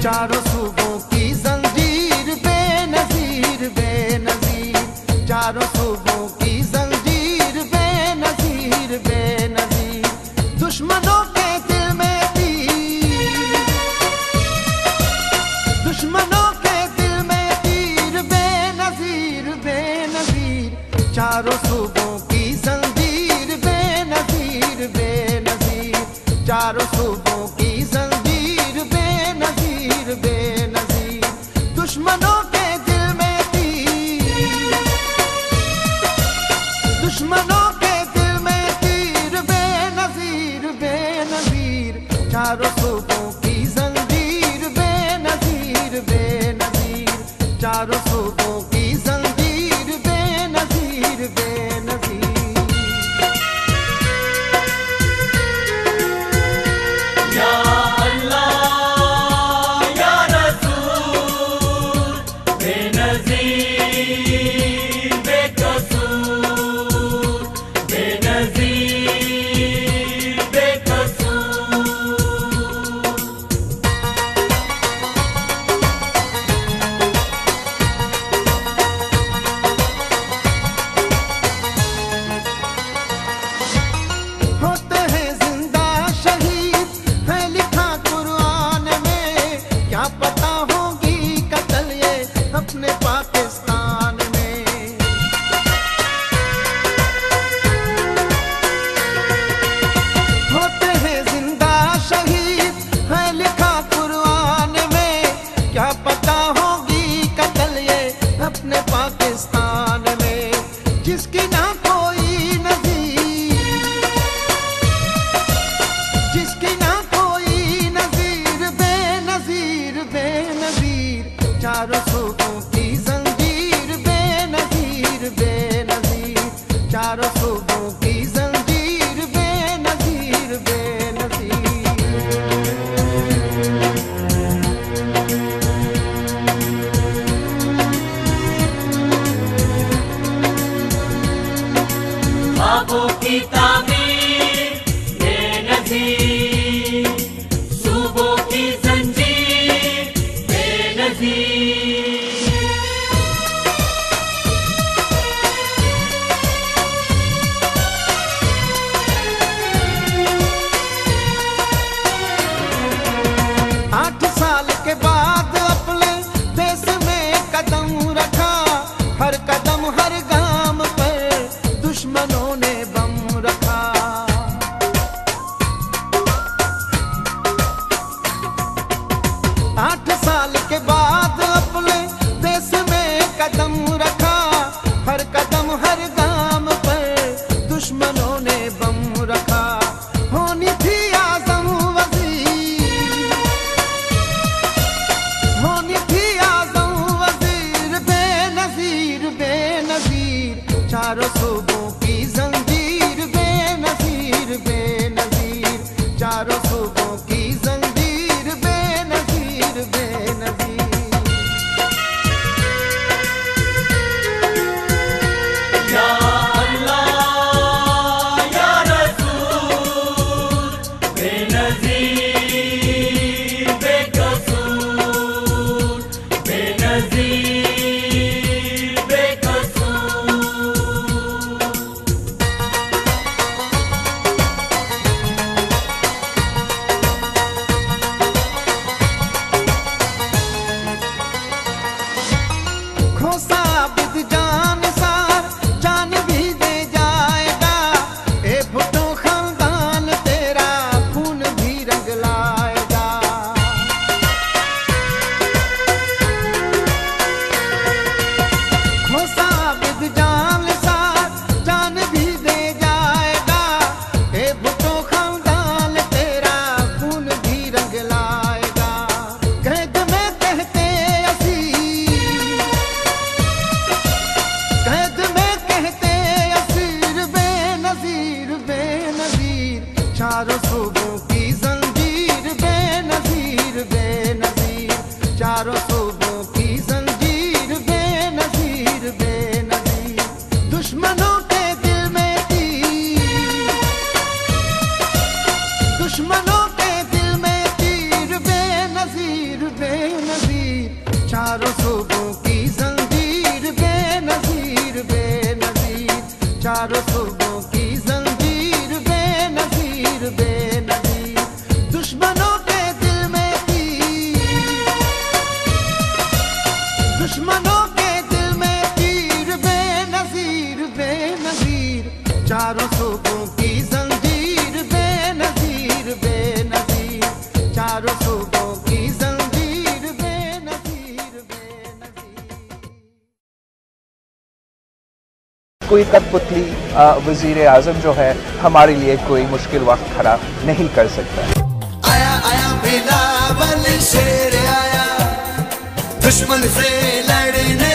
चारों सूबों की जंजीर बेनजीर बेनजीर, चारों सूबों की जंजीर बेनजीर बेनजीर। दुश्मनों के दिल में तीर, दुश्मनों के दिल में तीर बेनजीर बेनजीर, चारों सूबों की जंजीर बेनजीर बेनजीर, चारों सूबों की जंजीर बेनजीर बेनजीर। दुश्मनों के दिल में तीर, दुश्मनों के दिल में तीर बेनजीर बेनजीर, चारों सूबों की जंजीर बेनजीर बेनजीर, चारों सूबों की जंजीर बेनजीर बेनजीर। पाकिस्तान में जिसकी ना कोई नज़ीर, जिसकी ना कोई नज़ीर बेनज़ीर बेनज़ीर, चारों सूबों की जंजीर बेनज़ीर बेनज़ीर, चारों सूबों की जंजीर बेनज़ीर बेनज़ीर। ख्वाबों की ताबीर बेनज़ीर, सूबों की जंजीर बेनज़ीर। आठ साल के बाद अपने देश में कदम रखा, हर कदम हर गाम पर दुश्मनों ने बम रखा। 8 साल के बाद अपने देश में कदम रखा, हर कदम हर गाम पर दुश्मनों ने बम रखा। होनी थी आज़म वज़ीर, होनी थी आज़म वज़ीर बेनज़ीर बेनज़ीर, चारों सूबों की जंजीर बेनज़ीर बेनज़ीर, चारों सूबों की जंजीर बेनज़ीर बेनज़ीर। या अल्लाह या रसूल, बेनज़ीर बेकसूर, बेनज़ीर बेकसूर। खोसा बिद जान सार जान भी दे जाएगा, ए भुट्टो खानदान तेरा खून भी रंग लाएगा। खोसा बिद जान सार जान भी दे जाएगा, ए भुट्टो खानदान तेरा खून भी रंग लाएगा। कैद में कहते असीर, कैद में कहते असीर बेनज़ीर बेनज़ीर, चारों सूबों की जंजीर बेनज़ीर बेनज़ीर, चारों सूबों की जंजीर बेनज़ीर बेनज़ीर। दुश्मनों के दिल में तीर, दुश्मनों के दिल में तीर चारों सूबों की जंजीर बेनज़ीर बेनज़ीर। कोई कठपुतली वज़ीर आज़म जो है हमारे लिए कोई मुश्किल वक्त खड़ा नहीं कर सकता। आया आया बिलावल शेर आया, दुश्मन से लड़ने